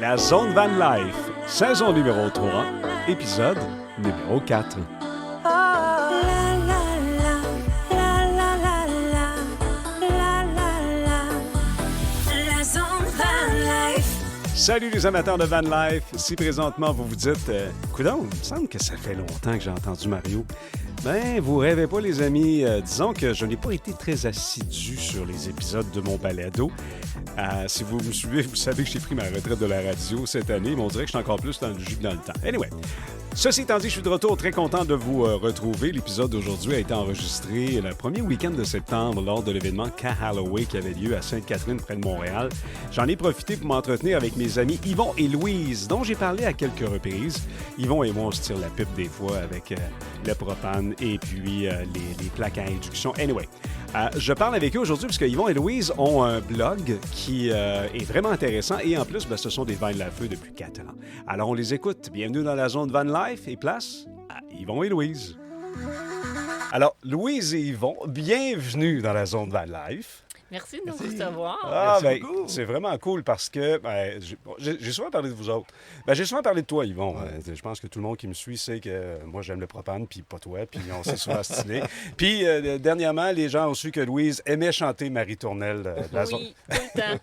La Zone Van Life, saison numéro 3, épisode numéro 4. Salut les amateurs de Van Life. Si présentement vous vous dites coudonc, il me semble que ça fait longtemps que j'ai entendu Mario. Ben, vous rêvez pas, les amis. Disons que je n'ai pas été très assidu sur les épisodes de mon balado. Si vous me suivez, vous savez que j'ai pris ma retraite de la radio cette année, mais on dirait que je suis encore plus dans le jus que dans le temps. Anyway, ceci étant dit, je suis de retour, très content de vous retrouver. L'épisode d'aujourd'hui a été enregistré le premier week-end de septembre lors de l'événement Kahaloway qui avait lieu à Sainte-Catherine, près de Montréal. J'en ai profité pour m'entretenir avec mes amis Yvon et Louise, dont j'ai parlé à quelques reprises. Yvon et moi, on se tire la pipe des fois avec le propane et puis les plaques à induction. Anyway, je parle avec eux aujourd'hui parce que Yvon et Louise ont un blog qui est vraiment intéressant et en plus, ce sont des Van Lifeux depuis 4 ans. Alors, on les écoute. Bienvenue dans la zone Van Life et place à Yvon et Louise. Alors, Louise et Yvon, bienvenue dans la zone Van Life. Merci de nous recevoir. Merci beaucoup. C'est vraiment cool parce que j'ai souvent parlé de vous autres. J'ai souvent parlé de toi, Yvon. Je pense que tout le monde qui me suit sait que moi, j'aime le propane, puis pas toi, puis on s'est souvent stylé. Puis, dernièrement, les gens ont su que Louise aimait chanter Marie Tournelle de la zone. Oui, tout le temps.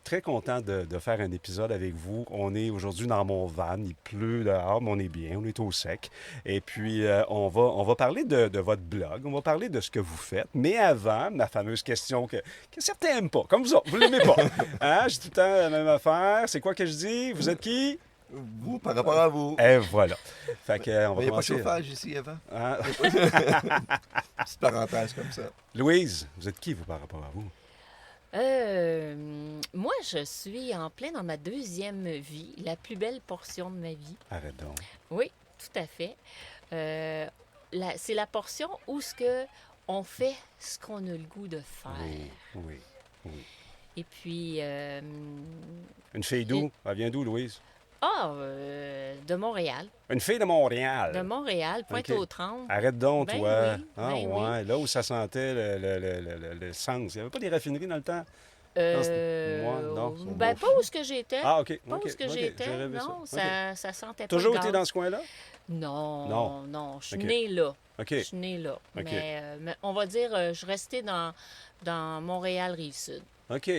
Très content de faire un épisode avec vous. On est aujourd'hui dans mon van. Il pleut dehors, mais on est bien. On est au sec. Et puis, on va parler de votre blog. On va parler de ce que vous faites. Mais avant, ma fameuse question que certains n'aiment pas, comme vous autres. Vous ne l'aimez pas. J'ai tout le temps la même affaire. C'est quoi que je dis? Vous êtes qui? Vous, par rapport à vous. Et voilà. Fait que, on va il n'y a pas de commencer. chauffage ici avant. Petite parenthèse comme ça. Louise, vous êtes qui, vous, par rapport à vous? Moi, je suis en plein dans ma deuxième vie, la plus belle portion de ma vie. Arrête donc. Oui, tout à fait. C'est la portion où on fait ce qu'on a le goût de faire. Oui. Et puis... Une fille d'où? Elle vient d'où, Louise? De Montréal. Une fille de Montréal. De Montréal, Pointe-aux-trembles. Arrête donc, Ben toi. oui, oui. Là où ça sentait le sens. Il n'y avait pas des raffineries dans le temps? Non. Pas où ce que j'étais. Ah, OK. Pas où ce que j'étais. Non, ça sentait pas Toujours le été gaz. dans ce coin-là? Non. Je suis OK. née là. OK. Je suis née là. OK. Mais on va dire, je restais dans Montréal-Rive-Sud. OK.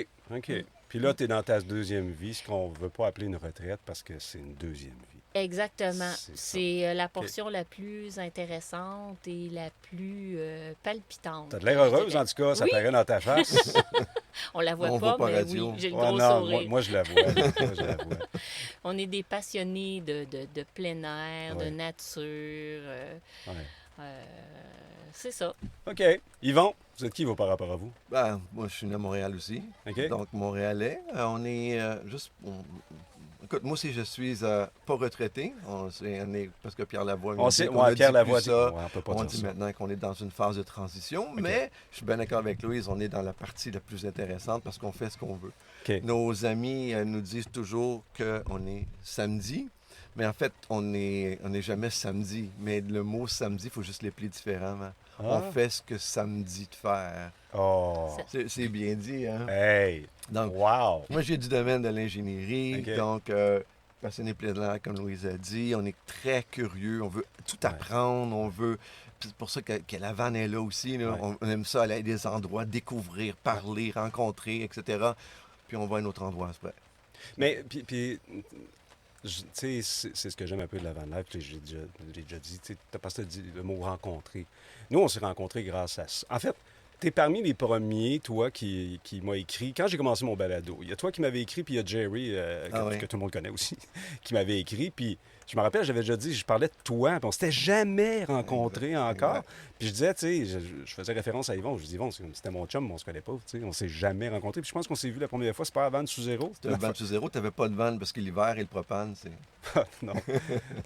Puis là, tu es dans ta deuxième vie, ce qu'on ne veut pas appeler une retraite parce que c'est une deuxième vie. Exactement. C'est la portion la plus intéressante et la plus palpitante. Tu as de l'air heureuse, en tout cas. Ça Oui. paraît dans ta face. On la voit On pas, voit pas mais radio. oui, j'ai le Ouais, gros non, sourire. moi, je la vois. On est des passionnés de plein air, Ouais. de nature. C'est ça. OK. Yvon, vous êtes qui, vous, par rapport à vous? Moi, je suis né à Montréal aussi. OK. Donc, Montréalais. On est Écoute, moi aussi, je suis pas retraité. On est parce que Pierre Lavoie On m'a sait, dit qu'on a Pierre dit Lavoie plus dit, ça. on peut pas On dire dit ça. maintenant qu'on est dans une phase de transition. Mais je suis bien d'accord avec Louise, on est dans la partie la plus intéressante parce qu'on fait ce qu'on veut. OK. Nos amis nous disent toujours qu'on est samedi. Mais en fait, on n'est jamais samedi. Mais le mot samedi, il faut juste l'appeler différemment. On fait ce que ça me dit de faire. Oh! C'est bien dit, hein? Hey! Donc, Wow! moi, j'ai du domaine de l'ingénierie. OK. Donc, passionné plein de l'air, comme Louise a dit. On est très curieux. On veut tout apprendre. On veut... C'est pour ça que la vanne est là aussi. Là. Ouais. On aime ça, aller à des endroits, découvrir, parler, rencontrer, etc. Puis on va à un autre endroit après. Mais, puis tu sais, c'est ce que j'aime un peu de la Van Life, j'ai déjà dit, tu as pas dit le mot rencontrer. Nous, on s'est rencontrés grâce à ça. En fait, tu es parmi les premiers, toi, qui m'a écrit, quand j'ai commencé mon balado. Il y a toi qui m'avais écrit, puis il y a Jerry, que tout le monde connaît aussi, qui m'avait écrit, puis je me rappelle, j'avais déjà dit, je parlais de toi, puis on s'était jamais rencontrés encore. Exact. Puis je disais, tu sais, je faisais référence à Yvon. Je dis, Yvon, c'était mon chum, mais on se connaît pas, tu sais, on s'est jamais rencontrés. Puis je pense qu'on s'est vu la première fois, c'est pas à Van sous zéro. Tu as le van sous zéro, tu n'avais pas de vanne parce que l'hiver et le propane, c'est... Non,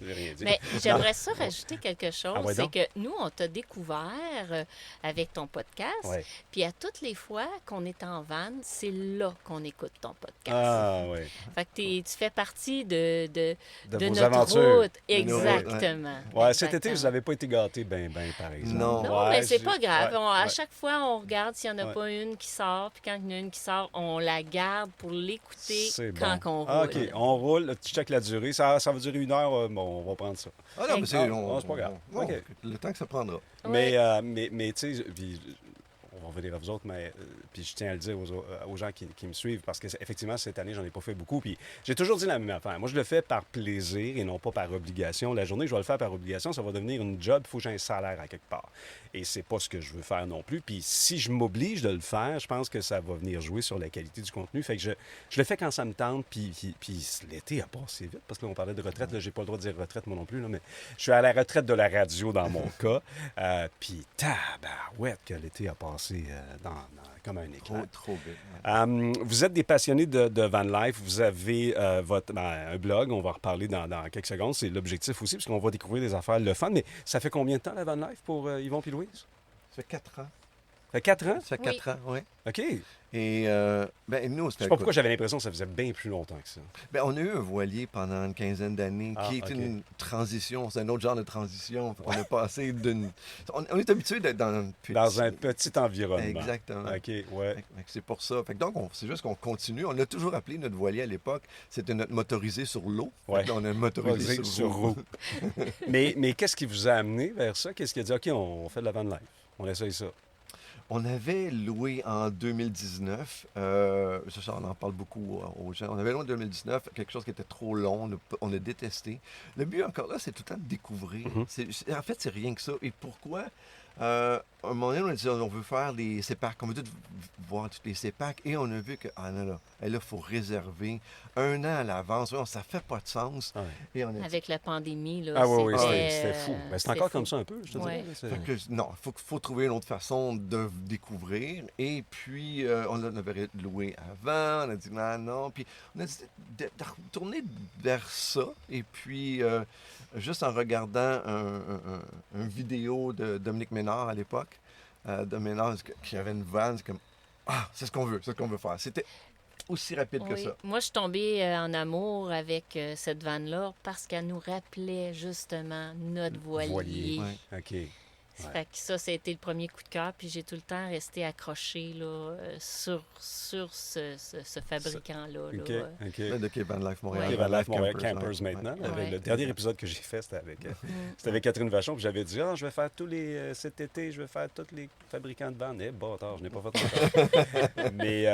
j'ai rien dit. Mais j'aimerais ça rajouter quelque chose. ouais, C'est donc. que nous, on t'a découvert avec ton podcast. Ouais. Puis à toutes les fois qu'on est en van, c'est là qu'on écoute ton podcast. Ah, oui. Fait que tu fais partie de De vos notre aventures voiture. route. Exactement. Ouais, cet été, Exactement. vous n'avez pas été gâtés ben, par exemple. Non. Non, Ouais, mais c'est j'ai- pas grave. ouais, À ouais. chaque fois, on regarde s'il n'y en a Ouais. pas une qui sort. Puis quand il y en a une qui sort, on la garde pour l'écouter C'est quand bon. on Ah, roule. OK, on roule, tu checkes la durée. Ça va durer 1 heure, bon, on va prendre ça. Ah non, mais c'est... Ah, non, c'est pas grave. non, OK. le temps que ça prendra. Mais tu sais, puis on va revenir à vous autres, mais puis je tiens à le dire aux gens qui me suivent, parce que effectivement, cette année, j'en ai pas fait beaucoup. Puis j'ai toujours dit la même affaire. Moi, je le fais par plaisir et non pas par obligation. La journée que je vais le faire par obligation, ça va devenir une job. Il faut que j'ai un salaire à quelque part. Et c'est pas ce que je veux faire non plus. Puis si je m'oblige de le faire, je pense que ça va venir jouer sur la qualité du contenu. Fait que je le fais quand ça me tente. Puis l'été a passé vite, parce que là, on parlait de retraite. Là, j'ai pas le droit de dire retraite, moi non plus. Là, mais je suis à la retraite de la radio dans mon cas. Puis tabarouette que l'été a passé comme un éclair. Trop vite. Vous êtes des passionnés de van life. Vous avez un blog. On va en reparler dans quelques secondes. C'est l'objectif aussi, parce qu'on va découvrir des affaires le fun. Mais ça fait combien de temps, la van life, pour Yvon et Louise? Ça fait 4 ans. Ça fait 4 ans? Ça fait 4 ans, oui. OK. Et nous, Je sais pas pourquoi j'avais l'impression que ça faisait bien plus longtemps que ça. on a eu un voilier pendant une quinzaine d'années qui est OK. une transition. C'est un autre genre de transition. On a passé d'une... On est habitué d'être dans un petit... Dans un petit environnement. Exactement. OK, ouais. Fait que c'est pour ça. Donc, c'est juste qu'on continue. On a toujours appelé notre voilier à l'époque, c'était notre motorisé sur l'eau. Ouais. Fait que là, on a un motorisé sur roue. mais qu'est-ce qui vous a amené vers ça? Qu'est-ce qui a dit, OK, on fait de la van life. On essaye ça. On avait loué en 2019, ça, on en parle beaucoup aux gens, on avait loué en 2019 quelque chose qui était trop long, on a détesté. Le but encore là, c'est tout le temps de découvrir. En fait, c'est rien que ça. Et pourquoi? À un moment donné, on a dit, on veut faire les CEPAC, on veut tout voir toutes les CEPAC, et on a vu que, là, il faut réserver 1 an à l'avance. Ouais, ça fait pas de sens. Ouais. Et on a dit, Avec la pandémie, là, Ah oui, c'était fou. Ben, c'est c'était encore fou. comme ça un peu, je te Ouais. dirais. C'est- fait que, non, il faut trouver une autre façon de découvrir. Et puis, on avait loué avant, on a dit non. Puis, on a dit de retourner vers ça. Et puis, juste en regardant une vidéo de Dominique Ménard à l'époque, de Ménard qui avait une vanne, c'est comme, c'est ce qu'on veut faire. C'était aussi rapide que Oui. ça. Moi, je suis tombée en amour avec cette vanne-là parce qu'elle nous rappelait justement notre voilier. Ouais. OK. Ça fait que ça a été le premier coup de cœur, puis j'ai tout le temps resté accrochée là, sur ce fabricant-là. OK, là. OK. Là, de Quai Van Life Montréal. OK, Van Van Life Montréal Campers, Campers ouais. maintenant. Ouais. Le dernier épisode que j'ai fait, c'était avec Catherine Vachon. Puis j'avais dit, je vais faire cet été, je vais faire tous les fabricants de vannes. Bâtard, je n'ai pas fait encore.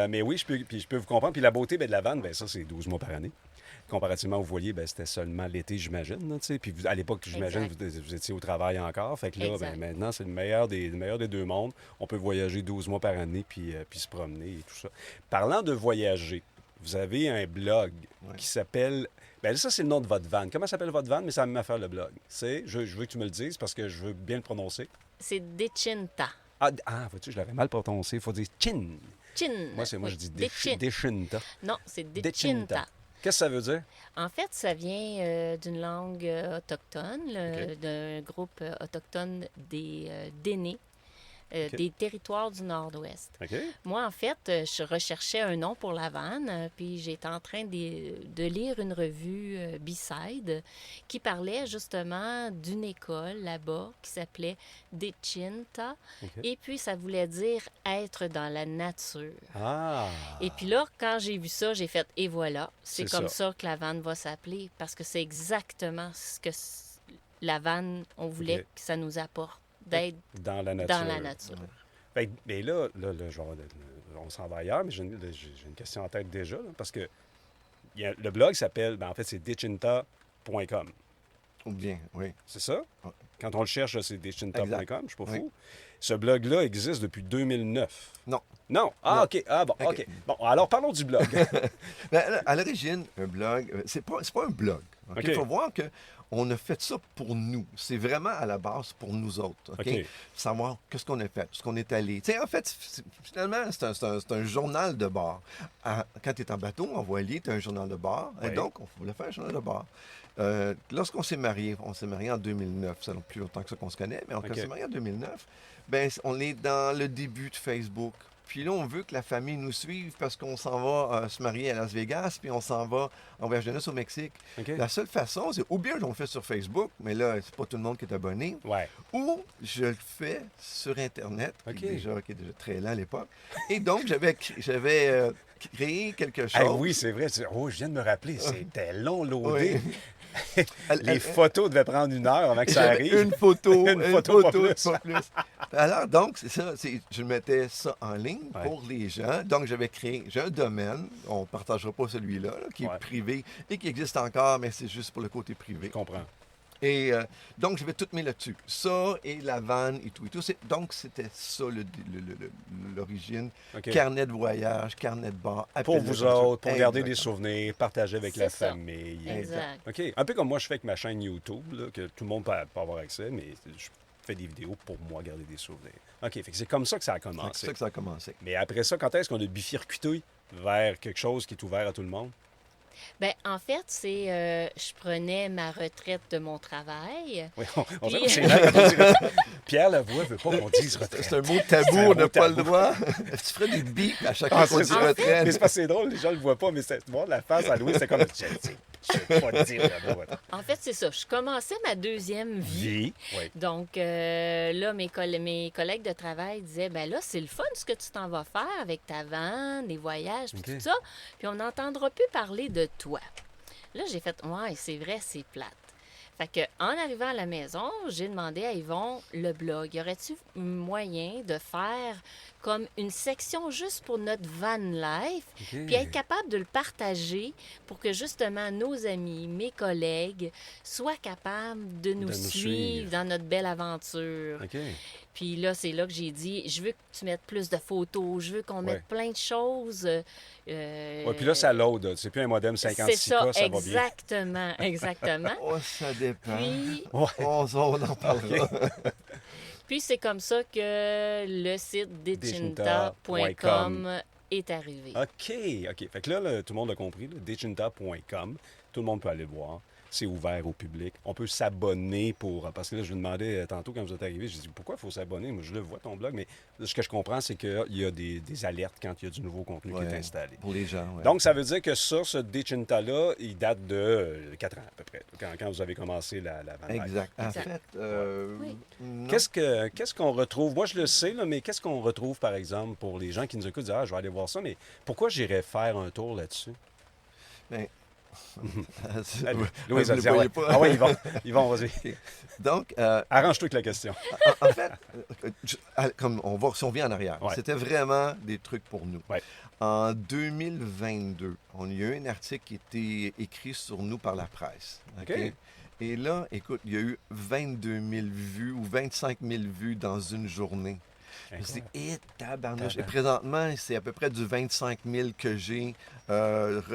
mais oui, je peux vous comprendre. Puis la beauté de la vanne, ça, c'est 12 mois par année. Comparativement au voilier, c'était seulement l'été, j'imagine. Là, puis à l'époque, j'imagine, vous étiez au travail encore. Fait que là, maintenant, c'est le meilleur des deux mondes. On peut voyager 12 mois par année puis se promener et tout ça. Parlant de voyager, vous avez un blog qui s'appelle... ça, c'est le nom de votre van. Comment s'appelle votre van? Mais c'est la même affaire, le blog. Je veux que tu me le dises parce que je veux bien le prononcer. C'est Dechinta. Vois-tu, je l'avais mal prononcé. Il faut dire chin. Chin. Moi, je Oui, dis Dechin. Dechinta. Non, c'est Dechinta. Dechinta. Qu'est-ce que ça veut dire? En fait, ça vient d'une langue autochtone, d'un groupe autochtone des Dénés, des territoires du Nord-Ouest. OK. Moi, en fait, je recherchais un nom pour la vanne, puis j'étais en train de lire une revue B-Side qui parlait justement d'une école là-bas qui s'appelait Dechinta. OK. Et puis, ça voulait dire être dans la nature. Ah! Et puis là, quand j'ai vu ça, j'ai fait « Et voilà, c'est C'est comme ça. ça que la vanne va s'appeler, parce que c'est exactement ce que la vanne, on voulait OK. que ça nous apporte, d'être Dans la nature. dans la nature. Fait que- mais là, on s'en va ailleurs, mais j'ai une question en tête déjà, là, parce que le blog s'appelle, en fait, c'est dechinta.com. Ou bien, oui. C'est ça? Ouais. Quand on le cherche, là, c'est dechinta.com, je suis pas Oui. fou. Ce blog-là existe depuis 2009. Non. Non? Non. OK. Bon, OK. OK. Bon, alors parlons du blog. À l'origine, un blog, c'est pas un blog. Il OK. faut voir que on a fait ça pour nous. C'est vraiment à la base pour nous autres. OK? OK. Savoir qu'est-ce qu'on a fait, ce qu'on est allé. Tu sais, en fait, finalement, c'est un journal de bord. Quand tu es en bateau, en voilier, tu as un journal de bord. Oui. Et donc, on voulait faire un journal de bord. Lorsqu'on s'est mariés en 2009. Ça n'a plus longtemps que ça qu'on se connaît, mais on OK. s'est mariés en 2009. Ben, on est dans le début de Facebook. Puis là, on veut que la famille nous suive parce qu'on s'en va se marier à Las Vegas, puis on s'en va en voyage de noces au Mexique. OK. La seule façon, c'est ou bien on le fait sur Facebook, mais là, c'est pas tout le monde qui est abonné, Ouais. ou je le fais sur Internet, OK. qui est déjà très lent à l'époque. Et donc, j'avais créé quelque chose. Hey, oui, c'est vrai. Oh, je viens de me rappeler. C'était long loadé. Oui. Les photos devaient prendre 1 heure avant que ça J'avais arrive. une photo, Une photo, pas plus. pas plus. Alors, donc, c'est ça. Je mettais ça en ligne Ouais. pour les gens. Donc, j'ai un domaine. On ne partagera pas celui-là, là, qui Ouais. est privé et qui existe encore, mais c'est juste pour le côté Je privé. comprends. Et donc, je vais tout mis là-dessus. Ça et la vanne et tout. Donc, c'était ça l'origine. OK. Carnet de voyage, carnet de bar. Pour appel de vous voiture. autres, pour garder des Exactement. souvenirs, partager avec C'est la ça. famille. Exact. OK. Un peu comme moi, je fais avec ma chaîne YouTube, là, que tout le monde peut avoir accès, mais je fais des vidéos pour moi garder des souvenirs. OK. Fait que c'est comme ça que ça a C'est commencé. ça que ça a commencé. Mais après ça, quand est-ce qu'on a bifurqué vers quelque chose qui est ouvert à tout le monde? Ben, en fait, je prenais ma retraite de mon travail. Oui, on Puis- dirait que c'est là qu'on dirait- Pierre Lavoie veut pas qu'on dise retraite. C'est un mot tabou, C'est un on n'a mot pas tabou. le droit. Tu ferais des bips à chaque Ah, fois qu'on c'est dit ça. retraite. Mais c'est pas c'est drôle, les gens le voient pas, mais c'est voir la face à Louis, c'est comme je sais pas dire le mot retraite. En fait, c'est ça. Je commençais ma deuxième vie. Vie. Oui. Donc, là, mes collègues de travail disaient, ben là, c'est le fun ce que tu t'en vas faire avec ta vanne, les voyages, puis OK. tout ça. Puis on n'entendra plus parler de toi. Là, j'ai fait, ouais, c'est vrai, c'est plate. Fait que, en arrivant à la maison, j'ai demandé à Yvon le blog. Y aurait-il moyen de faire comme une section juste pour notre van life, OK. puis être capable de le partager pour que justement nos amis, mes collègues soient capables de nous suivre. suivre dans notre belle aventure. OK. Puis là, c'est là que j'ai dit, je veux que tu mettes plus de photos, je veux qu'on mette plein de choses. Ouais, puis là, ça load. C'est plus un modem 56K, c'est ça, ça va bien. exactement, exactement. Oh, ça dépend. Puis, Ouais. On en parlera. puis c'est comme ça que le site dechinta.com est arrivé. OK, OK. Fait que là, tout le monde a compris. Dechinta.com, tout le monde peut aller le voir. C'est ouvert au public. On peut s'abonner pour... Parce que là, je me demandais tantôt quand vous êtes arrivé, je dis pourquoi il faut s'abonner? Moi, je le vois, ton blog, mais ce que je comprends, c'est qu'il y a des alertes quand il y a du nouveau contenu qui est Ouais, installé. Pour les gens, oui. Donc, ça veut dire que ça, ce Dechinta-là, il date de 4 ans à peu près, quand vous avez commencé la van life. Exact. En Exact. fait, Oui. non. Qu'est-ce qu'on retrouve? Moi, je le sais, là, mais qu'est-ce qu'on retrouve, par exemple, pour les gens qui nous écoutent, dire, ah, je vais aller voir ça, mais pourquoi j'irais faire un tour là-dessus? Ben, Allez, vous Louise a le dit, voyez ah ouais. pas. Ah ouais, ils vont, vas-y. Donc, Arrange-toi avec la question. en fait, comme si on vient en arrière, Ouais. c'était vraiment des trucs pour nous. Ouais. En 2022, il y a eu un article qui a été écrit sur nous par la presse. OK? OK. Et là, écoute, il y a eu 22 000 vues ou 25 000 vues dans une journée. Je me suis dit, Incroyable. tabarnouche. Et présentement, c'est à peu près du 25 000 que j'ai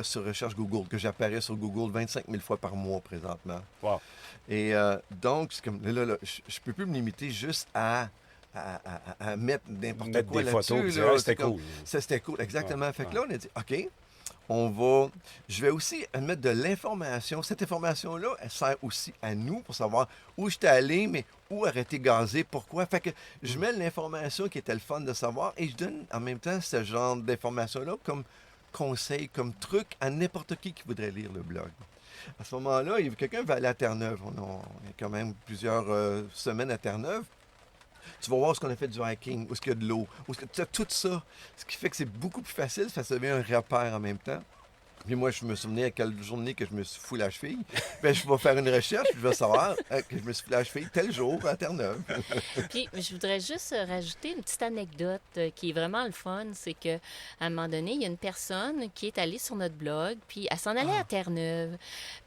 sur recherche Google, que j'apparais sur Google 25 000 fois par mois présentement. Wow. Et donc, c'est comme, là, je peux plus me limiter juste à mettre n'importe Mettre quoi des là-dessus. photos, puis dire, là. Ah, c'était C'est comme- cool. Ça, c'était cool, exactement. Ouais, Fait que ouais. là, on a dit, OK, je vais aussi mettre de l'information. Cette information-là, elle sert aussi à nous pour savoir où j'étais allé, mais où arrêter gazé, pourquoi. Fait que je mets l'information qui était le fun de savoir et je donne en même temps ce genre d'information-là comme conseil, comme truc à n'importe qui voudrait lire le blog. À ce moment-là, quelqu'un va aller à Terre-Neuve. On est quand même plusieurs semaines à Terre-Neuve. Tu vas voir ce qu'on a fait du hiking, où est-ce qu'il y a de l'eau, où est-ce que tu as tout ça. Ce qui fait que c'est beaucoup plus facile, ça devient un repère en même temps. Puis moi, je me souvenais à quelle journée que je me suis foulé la cheville. Ben, je vais faire une recherche, puis je vais savoir que je me suis foulé la cheville tel jour à Terre-Neuve. Puis, je voudrais juste rajouter une petite anecdote qui est vraiment le fun. C'est qu'à un moment donné, il y a une personne qui est allée sur notre blog, puis elle s'en allait à Terre-Neuve.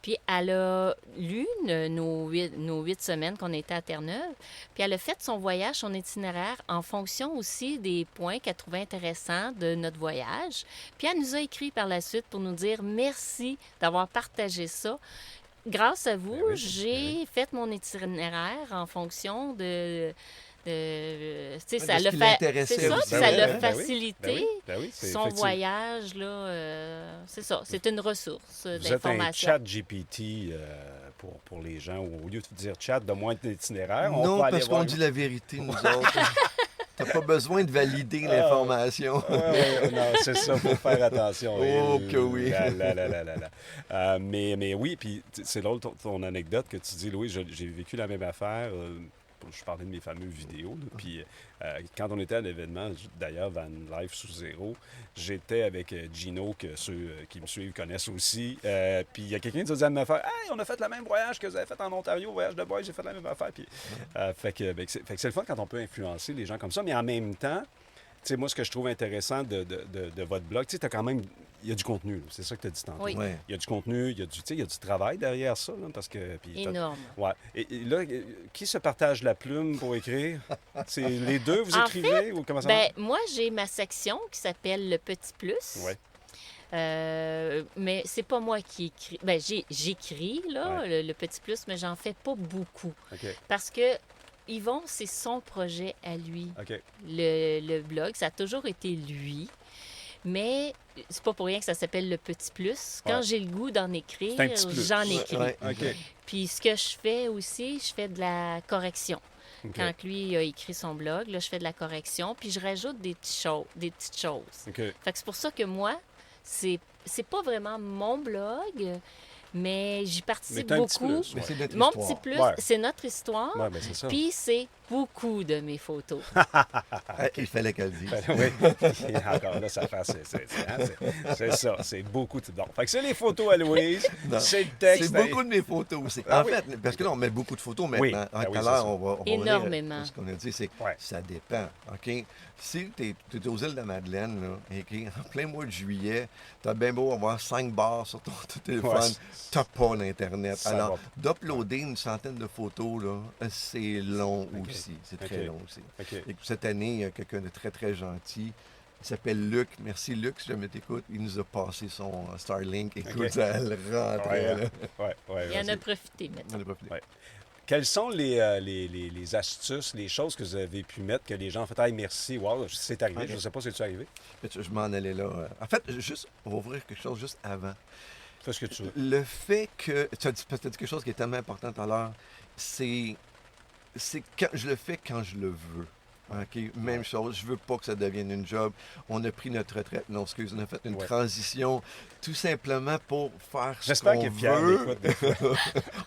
Puis, elle a lu nos 8 semaines qu'on était à Terre-Neuve. Puis, elle a fait son voyage, son itinéraire, en fonction aussi des points qu'elle trouvait intéressants de notre voyage. Puis, elle nous a écrit par la suite pour nous dire merci d'avoir partagé ça. Grâce à vous, Ben oui, j'ai fait mon itinéraire en fonction de tu sais, de ça ce l'a qui fait. l'intéressait C'est ça, aussi. puis Ben ça oui, l'a ben oui, ben oui. facilité Ben oui, c'est son effectivement. voyage, là. C'est ça, c'est une ressource Vous êtes un d'information. chat GPT pour les gens. Au lieu de dire chat, de moins d'itinéraire, on Non, peut aller parce voir. qu'on dit la vérité, nous autres. T'as pas besoin de valider l'information. Non, c'est ça, il faut faire attention. Oh, que oui. Mais oui, puis c'est drôle ton anecdote que tu dis, Louis, j'ai vécu la même affaire. Je parlais de mes fameuses vidéos. Là, puis quand on était à l'événement, d'ailleurs, Van Life sous zéro, j'étais avec Gino, que ceux qui me suivent connaissent aussi. Puis il y a quelqu'un qui disait à ma affaire, hey, on a fait le même voyage que vous avez fait en Ontario, voyage de boys, j'ai fait la même affaire. Puis, fait que c'est le fun quand on peut influencer les gens comme ça, mais en même temps, tu sais, moi, ce que je trouve intéressant de votre blog, tu sais, t'as quand même, il y a du contenu, là. C'est ça que tu as dit tantôt. Oui. Ouais. Il y a du contenu, il y a du travail derrière ça, là, parce que... Puis, Énorme. Ouais. Et là, qui se partage la plume pour écrire? C'est les deux, vous écrivez ou comment ça marche? Moi, j'ai ma section qui s'appelle Le Petit Plus. Ouais. Mais c'est pas moi qui écris. J'écris, là, le Petit Plus, mais j'en fais pas beaucoup. OK. Parce que Yvon, c'est son projet à lui. OK. Le blog, ça a toujours été lui. Mais c'est pas pour rien que ça s'appelle Le Petit Plus. Quand j'ai le goût d'en écrire, C'est un petit plus. j'en écris. Ouais. OK. Puis ce que je fais aussi, je fais de la correction. OK. Quand lui a écrit son blog, là, je fais de la correction, puis je rajoute des petites choses. OK. Fait que c'est pour ça que moi, c'est pas vraiment mon blog, mais j'y Mais participe t'as un petit beaucoup. plus, Mais c'est notre Mon histoire. petit plus, Ouais. c'est notre histoire, Ouais, ben c'est ça. puis c'est beaucoup de mes photos. Il fallait qu'elle le dise. Oui. Encore là, ça fait... C'est ça. C'est beaucoup de... Bon, fait que c'est les photos à Louise. Non. C'est le texte. C'est beaucoup de mes photos aussi. Ah En oui. fait, parce que là, on met beaucoup de photos maintenant. Oui. Tout Ah oui, à c'est l'heure, ça. on va revenir Énormément. à ce qu'on a dit, c'est Ouais. ça dépend. OK? Si tu es aux îles de la Madeleine, là, et en plein mois de juillet, tu as bien beau avoir 5 bars sur ton téléphone, Ouais, tu n'as pas d'Internet. Ça Alors, va pas. d'uploader une centaine de photos, là, c'est long OK. aussi. C'est très OK. long aussi. OK. Et cette année, il y a quelqu'un de très, très gentil. Il s'appelle Luc. Merci, Luc, si jamais t'écoutes. Il nous a passé son Starlink. Écoute, OK. ça le rentrait, là. Ouais, Il y en vas-y. a profité maintenant. On a profité. Ouais. Quelles sont les astuces, les choses que vous avez pu mettre que les gens ont fait « Hey, merci, wow, c'est arrivé. OK. Je ne sais pas si c'est arrivé. Je m'en allais là. En fait, on va ouvrir quelque chose juste avant. Fais ce que tu veux. Le fait que... Tu as dit quelque chose qui est tellement important tout à l'heure. C'est quand je le fais quand je le veux. OK? Même chose. Je veux pas que ça devienne une job. On a pris notre retraite. Non, excuse, on a fait une Ouais. transition tout simplement pour faire ce J'espère qu'on qu'il est fier veut. d'écoute des fois.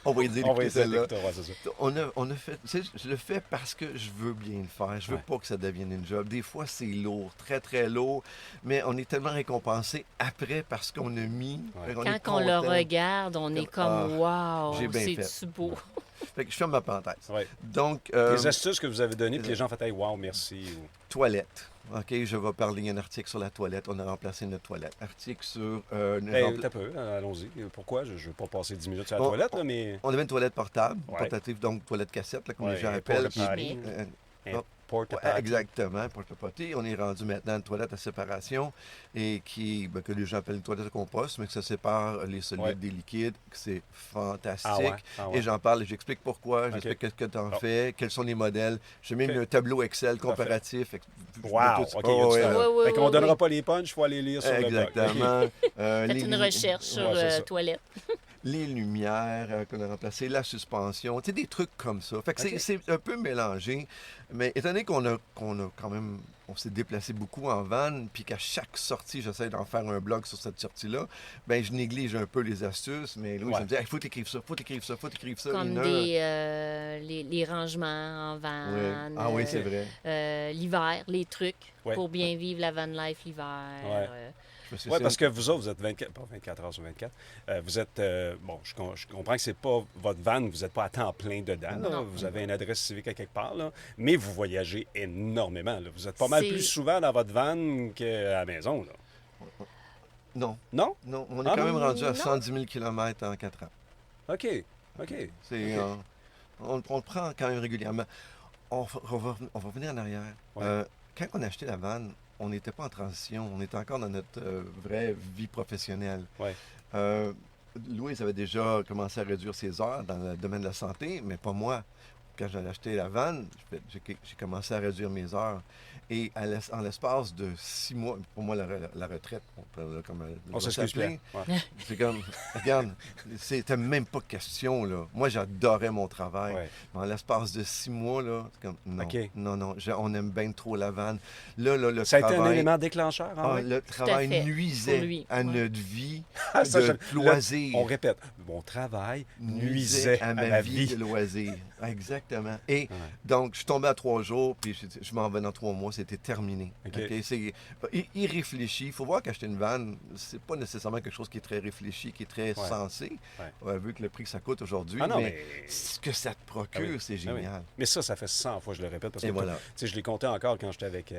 On va dire On va écouter essayer celle-là. d'écouter, ouais, c'est ça. On a fait, tu sais, je le fais parce que je veux bien le faire. Je veux Ouais. pas que ça devienne une job. Des fois, c'est lourd, très, très lourd, mais on est tellement récompensé après parce qu'on a mis. Ouais. On est Quand on le content. regarde, on est comme wow, j'ai bien c'est-tu beau. Fait que je ferme ma parenthèse. Ouais. Donc, Les astuces que vous avez données, puis les gens ont fait « Hey, wow, merci. » ou... toilette. OK, je vais parler un article sur la toilette. On a remplacé notre toilette. Article sur... T'as peu, allons-y. Pourquoi? Je ne veux pas passer 10 minutes sur la Bon, toilette, là, mais... on avait une toilette portable, Ouais. portative, donc toilette cassette, là, comme Ouais, les gens un appellent. porta-potty. Un porta-potty. Exactement, porta-potty. On est rendu maintenant à une toilette à séparation et que les gens appellent une toilette à compost, mais que ça sépare les solides Ouais. des liquides, que c'est fantastique. Ah ouais? Ah ouais. Et j'en parle, j'explique pourquoi, OK. j'explique qu'est-ce que tu en Oh. fais, quels sont les modèles. J'ai même OK. un tableau Excel comparatif. Wow! Tout- OK, Oh, il y a du ouais, temps. Oui, Fait qu'on ne oui, donnera oui. pas les punchs, il faut aller lire sur le blog. Exactement. Faites une recherche sur Ouais, c'est ça. toilette. Les lumières qu'on a remplacées, la suspension, tu sais, des trucs comme ça. Fait que OK. c'est un peu mélangé, mais étant donné qu'on a quand même, on s'est déplacé beaucoup en van, puis qu'à chaque sortie, j'essaie d'en faire un blog sur cette sortie-là, ben je néglige un peu les astuces, mais Louis, Ouais. ça me dit, il faut t'écrire ça, faut t'écrire ça, faut t'écrire ça. Comme Une heure. les rangements en van. Oui. Ah oui, c'est vrai. L'hiver, les trucs Ouais. pour bien vivre la van life l'hiver. Ouais. Je me suis Oui, dit, parce que vous autres, vous êtes 24, pas 24 heures sur 24. Vous êtes, bon, je comprends que c'est pas votre van, vous n'êtes pas à temps plein dedans. Là. Non. Vous avez une adresse civique à quelque part, là. Mais vous voyagez énormément. Là. Vous êtes pas mal C'est- plus souvent dans votre van qu'à la maison. Là. Non, Non? non, on est Ah, quand même rendu à non. 110 000 km en 4 ans. OK. OK. C'est, OK. on le prend quand même régulièrement. On va revenir en arrière. Ouais. Quand on a acheté la van, on n'était pas en transition. On était encore dans notre vraie vie professionnelle. Ouais. Louise avait déjà commencé à réduire ses heures dans le domaine de la santé, mais pas moi. quand j'en ai acheté la vanne, j'ai commencé à réduire mes heures. Et en l'espace de 6 mois, pour moi, la retraite, On s'excuse bien. Ouais. C'est comme, regarde, c'était même pas question, là. Moi, j'adorais mon travail. Ouais. Mais en l'espace de 6 mois, là, c'est comme, non, OK. non, on aime bien trop la vanne. Là, le Ça a travail... été un élément déclencheur, hein, oui? Le travail fait, nuisait à notre vie Ça, de loisir. On répète, mon travail nuisait à ma vie de loisir. Exactement. Et donc, je suis tombé à 3 jours, puis je m'en vais dans 3 mois, c'était terminé. OK. Okay? C'est irréfléchi. Il faut voir qu'acheter une vanne, c'est pas nécessairement quelque chose qui est très réfléchi, qui est très sensé, vu que le prix que ça coûte aujourd'hui. Ah non, mais ce que ça te procure, c'est génial. Mais ça fait 100 fois, je le répète, parce que voilà. je l'ai compté encore quand j'étais avec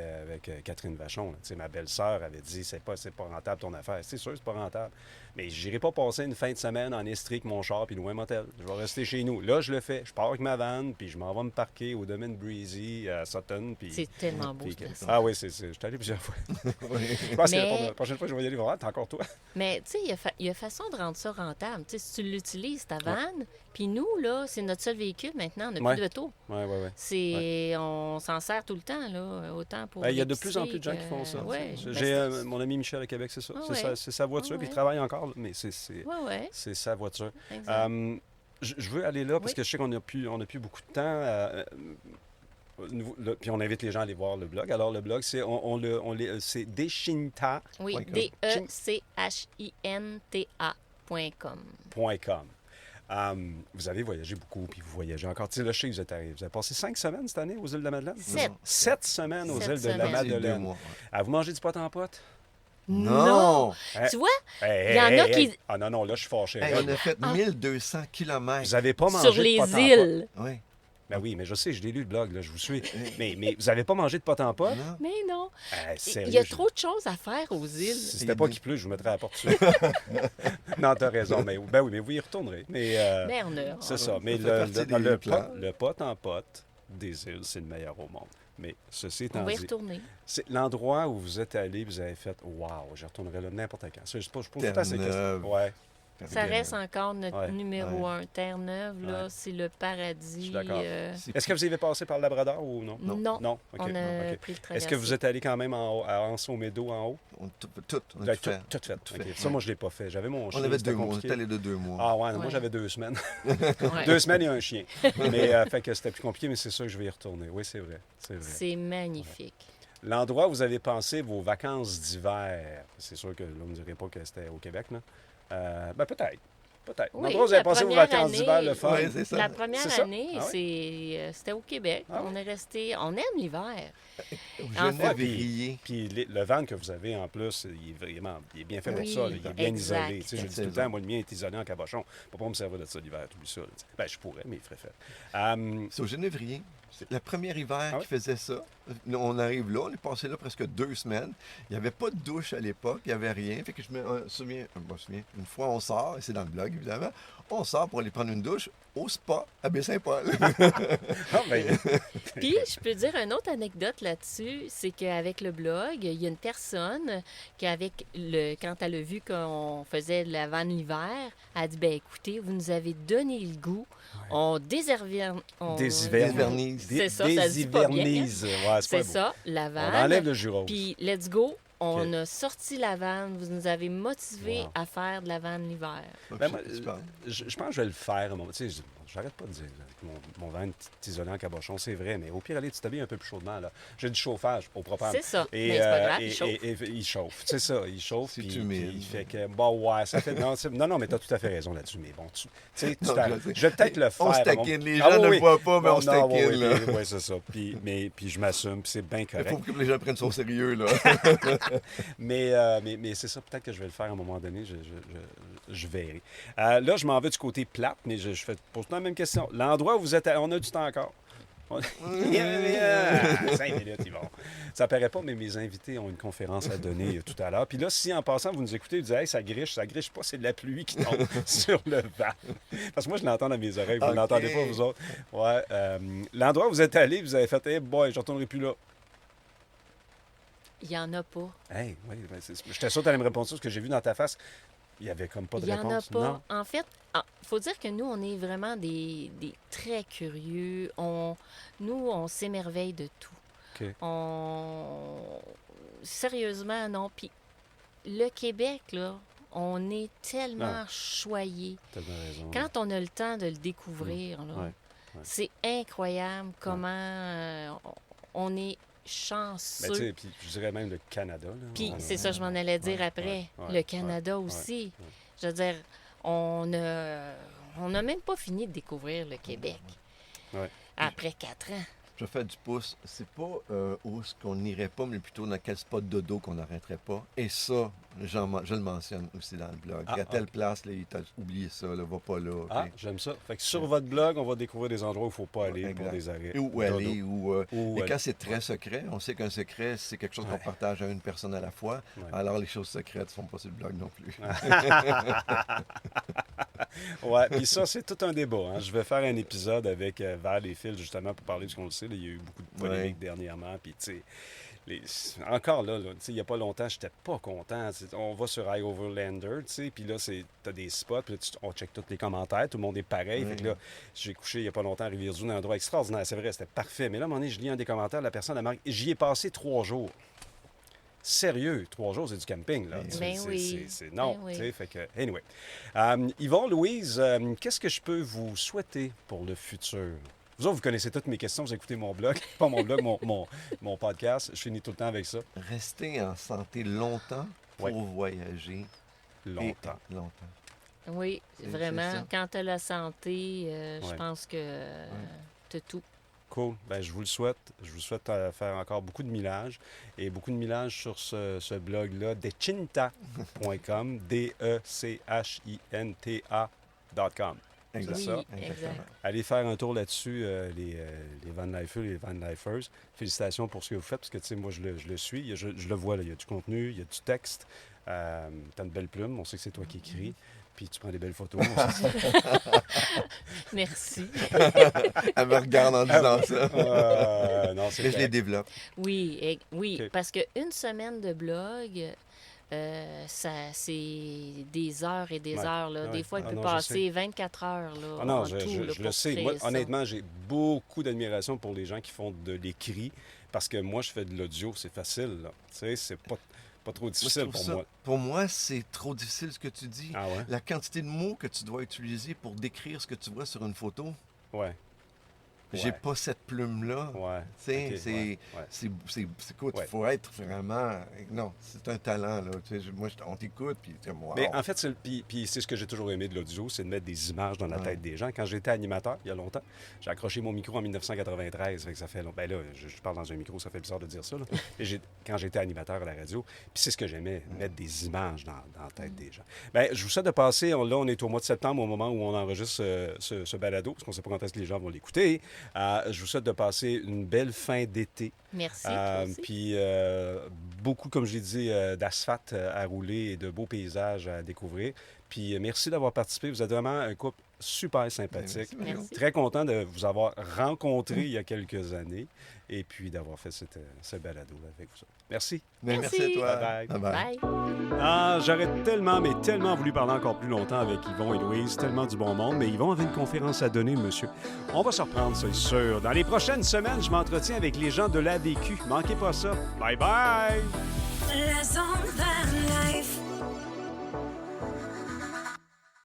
Catherine Vachon. Ma belle-sœur avait dit, c'est pas rentable ton affaire. C'est sûr, c'est pas rentable. Mais j'irai pas passer une fin de semaine en Estrie avec mon char puis louer un motel. Je vais rester chez nous. Là, je le fais. Je pars avec ma vanne, puis je m'en vais me parquer au domaine Breezy à Sutton. Puis, c'est tellement beau, cette façon. Ah oui, je suis allé plusieurs fois. Je pense que la prochaine fois que je vais y aller voir, t'es encore toi. Mais tu sais, il y a façon de rendre ça rentable. Tu sais, si tu l'utilises, ta vanne, puis nous, là, c'est notre seul véhicule maintenant. On n'a plus d'auto. On s'en sert tout le temps, là, autant pour il y a de plus en plus de gens qui font ça. J'ai mon ami Michel à Québec, c'est ça. C'est sa voiture, puis il travaille encore, mais c'est sa voiture. Je veux aller là parce que je sais qu'on n'a plus beaucoup de temps. Puis on invite les gens à aller voir le blog. Alors, le blog, c'est c'est Dechinta. Oui, DECHINTA.com. Vous avez voyagé beaucoup, puis vous voyagez encore. Tu sais, là, je sais que vous avez passé 5 semaines cette année aux îles de la Madeleine? 7 semaines aux îles de la Madeleine. Vous mangez du pot en pot? Non! Tu vois, il y en a qui... Ah non, là, je suis fâché. On a fait 1200 kilomètres. Vous n'avez pas mangé sur les de pot îles. En pot? Oui. Ben oui, mais je sais, je l'ai lu le blog, là, je vous suis. mais vous n'avez pas mangé de pot en pot? Non. Mais non. Sérieux, il y a trop de choses à faire aux îles. Si c'était pas qu'il pleut, je vous mettrais à la porte dessus. Non, t'as raison. Mais, ben oui, mais vous y retournerez. Mais, c'est ça. Mais le pot en pot des îles, c'est le meilleur au monde. Mais ceci étant dit... On va y retourner. C'est l'endroit où vous êtes allé, vous avez fait « Wow, je retournerai là n'importe quand ». Je pose tout à ces questions. Ouais. Ça reste encore notre numéro 1. Terre-Neuve, là, c'est le paradis. Je suis d'accord. Est-ce que vous avez passé par le Labrador ou non? Non. Okay. On a pris le traversée. Est-ce que vous êtes allé quand même à Anse-au-Médo en haut? Tout fait. Ça, moi, je ne l'ai pas fait. J'avais mon chien. On avait 2 mois. On était allé de 2 mois. Ah ouais, moi, j'avais 2 semaines. 2 semaines et un chien. Mais fait que c'était plus compliqué, mais c'est sûr que je vais y retourner. Oui, c'est vrai. C'est magnifique. L'endroit où vous avez passé vos vacances d'hiver, c'est sûr que là, vous ne me direz pas que c'était au Québec, là. Peut-être. Oui, l'endroit où vous avez passé vos vacances d'hiver, le fun. Oui, c'est ça. La première année, c'était au Québec. On est resté... On aime l'hiver. Genévrier. Puis le van que vous avez, en plus, il est bien fait pour ça. Il est bien isolé. Je dis tout le temps, moi, le mien est isolé en cabochon. Je ne peux pas me servir de ça l'hiver, tout ça. Ben, je pourrais, mais il ferait fait. C'est au Genévrier. C'est le premier hiver qui faisait ça. On arrive là, on est passé là presque 2 semaines. Il n'y avait pas de douche à l'époque, il n'y avait rien. Fait que je me souviens, une fois on sort, et c'est dans le blog évidemment, on sort pour aller prendre une douche au spa à Baie-Saint-Paul. Puis, je peux dire une autre anecdote là-dessus, c'est qu'avec le blog, il y a une personne qui, quand elle a vu qu'on faisait de la vanne l'hiver, elle a dit, ben écoutez, vous nous avez donné le goût. On désivernise. C'est ça, ça se dit pas bien. C'est ça, la vanne. On enlève le jus rose. Puis, let's go. On a sorti la vanne. Vous nous avez motivés à faire de la vanne l'hiver. Ben, je pense que je vais le faire. Tu sais, j'arrête pas de dire mon van est isolé en cabochon, c'est vrai, mais au pire, aller, tu t'habilles un peu plus chaudement. Là. J'ai du chauffage au propane. C'est ça. Mais c'est pas grave, il chauffe. Et il chauffe. C'est ça, il chauffe. C'est puis humide. il fait que, ça fait... Non, mais tu as tout à fait raison là-dessus. Mais bon, tu sais, je vais peut-être le faire. On se taquine. Les gens ne le voient pas, mais on se taquine. Oui, c'est ça. Puis je m'assume, puis c'est bien correct. Il faut que les gens prennent ça au sérieux, là. mais c'est ça, peut-être que je vais le faire à un moment donné. Je verrai. Là, je m'en vais du côté plate, mais je pose tout la même question. L'endroit où vous êtes, on a du temps encore. 5 minutes, ils vont. Ça paraît pas, mais mes invités ont une conférence à donner tout à l'heure. Puis là, si en passant, vous nous écoutez, vous dites, hey, ça griche pas, c'est de la pluie qui tombe sur le vent. Parce que moi, je l'entends dans mes oreilles, vous ne l'entendez pas, vous autres. Ouais. L'endroit où vous êtes allés, vous avez fait, hey boy, je ne retournerai plus là. Il n'y en a pas. Hey, oui, j'étais sûr que tu allais me répondre ça, parce que j'ai vu dans ta face. Il n'y avait comme pas de Il n'y en a réponse? pas. Non? En fait, il faut dire que nous, on est vraiment des très curieux. Nous, on s'émerveille de tout. OK. Sérieusement, non. Puis le Québec, là, on est tellement choyés. T'as bien raison. Quand on a le temps de le découvrir, là, Ouais. c'est incroyable comment on est chanceux. Ben, tu sais, puis je dirais même le Canada. Là. Puis c'est ça, je m'en allais dire ouais, après. ouais, Le Canada ouais, aussi. ouais. Je veux dire, on n'a même pas fini de découvrir le Québec. Ouais. Après 4 ans. Je fais du pouce. C'est pas où est-ce qu'on n'irait pas, mais plutôt dans quel spot de dos qu'on n'arrêterait pas. Et ça, je le mentionne aussi dans le blog. Ah, à telle place, là, t'as oublié ça, là, va pas là. Ah, OK? j'aime ça. Fait que sur votre blog, on va découvrir des endroits où il ne faut pas aller Exact. pour des arrêts. Où aller, Où et aller. quand c'est très secret, on sait qu'un secret, c'est quelque chose qu'on partage à une personne à la fois. Ouais. Alors, les choses secrètes ne sont pas sur le blog non plus. Ouais, puis ça, c'est tout un débat. Hein. Je vais faire un épisode avec Val et Phil, justement, pour parler de ce qu'on le sait. Là, il y a eu beaucoup de polémiques dernièrement. Puis, tu sais, encore là, tu sais, il n'y a pas longtemps, j'étais pas content. On va sur iOverlander, tu sais, puis là, t'as des spots, puis là, on check tous les commentaires, tout le monde est pareil. Fait que là, j'ai couché il n'y a pas longtemps à Rivière-du-Loup, dans un endroit extraordinaire. C'est vrai, c'était parfait. Mais là, à un moment donné, je lis un des commentaires, la personne a marqué, j'y ai passé 3 jours. Sérieux, 3 jours, c'est du camping, là. Ben oui. Non, Ben oui. tu sais, fait que, anyway. Yvon, Louise, qu'est-ce que je peux vous souhaiter pour le futur? Vous autres, vous connaissez toutes mes questions, vous écoutez mon blog, pas mon blog, mon podcast. Je finis tout le temps avec ça. Rester en santé longtemps pour voyager. Longtemps. Et longtemps. Oui, C'est vraiment. ça. Quand tu as la santé, je Ouais. pense que tu as tout. Cool. Ben, je vous le souhaite. Je vous souhaite faire encore beaucoup de millages et beaucoup de millages sur ce blog-là, dechinta.com, dechinta.com. Exact. Oui, ça. exact. Allez faire un tour là-dessus, les Van Lifers et les Van Lifers. Félicitations pour ce que vous faites, parce que, tu sais, moi, je le suis, je le vois, là. Il y a du contenu, il y a du texte. T'as une belle plume, on sait que c'est toi qui écris. Puis tu prends des belles photos. Merci. Elle me regarde en disant ça. Non, c'est Mais je les correct. développe. Oui, oui, OK. parce qu'une semaine de blog, c'est des heures et des Ouais, heures. Là. ouais. Des fois, il Ah peut non, je passer 24 heures. Là, Ah non, en je tout, là, le pour sais. créer Moi, ça. honnêtement, j'ai beaucoup d'admiration pour les gens qui font de l'écrit, parce que moi, je fais de l'audio, c'est facile. Là. Tu sais, c'est pas trop Moi, je difficile trouve pour ça- moi. Pour moi, c'est trop difficile ce que tu dis. Ah ouais? La quantité de mots que tu dois utiliser pour décrire ce que tu vois sur une photo, Ouais. j'ai Ouais. pas cette plume-là. Ouais. Tu sais, Ok, c'est ouais. c'est quoi? Ouais. Il faut être vraiment... Non, c'est un talent, là. Tu sais, moi, on t'écoute, puis tu dis, wow. Mais en fait, puis c'est ce que j'ai toujours aimé de l'audio, c'est de mettre des images dans la Ouais. tête des gens. Quand j'étais animateur, il y a longtemps, j'ai accroché mon micro en 1993. Fait que ça fait long. Ben là, je parle dans un micro, ça fait bizarre de dire ça. Là. Mais quand j'étais animateur à la radio, puis c'est ce que j'aimais, mettre des images dans la tête des gens. Ben, je vous souhaite de passer, là, on est au mois de septembre, au moment où on enregistre ce balado, parce qu'on ne sait pas quand est-ce que les gens vont l'écouter. Je vous souhaite de passer une belle fin d'été. Merci. toi aussi. Puis beaucoup, comme je l'ai dit, d'asphalte à rouler et de beaux paysages à découvrir. Puis merci d'avoir participé. Vous êtes vraiment un couple super sympathique. Merci, Mario. Merci. Très content de vous avoir rencontré il y a quelques années et puis d'avoir fait ce balado avec vous. Merci. Mais merci à Merci. toi. Bye-bye. Bye-bye. Bye. J'aurais tellement, mais tellement voulu parler encore plus longtemps avec Yvon et Louise, tellement du bon monde, mais Yvon avait une conférence à donner, monsieur. On va se reprendre, ça, c'est sûr. Dans les prochaines semaines, je m'entretiens avec les gens de l'ADQ. Manquez pas ça. Bye bye!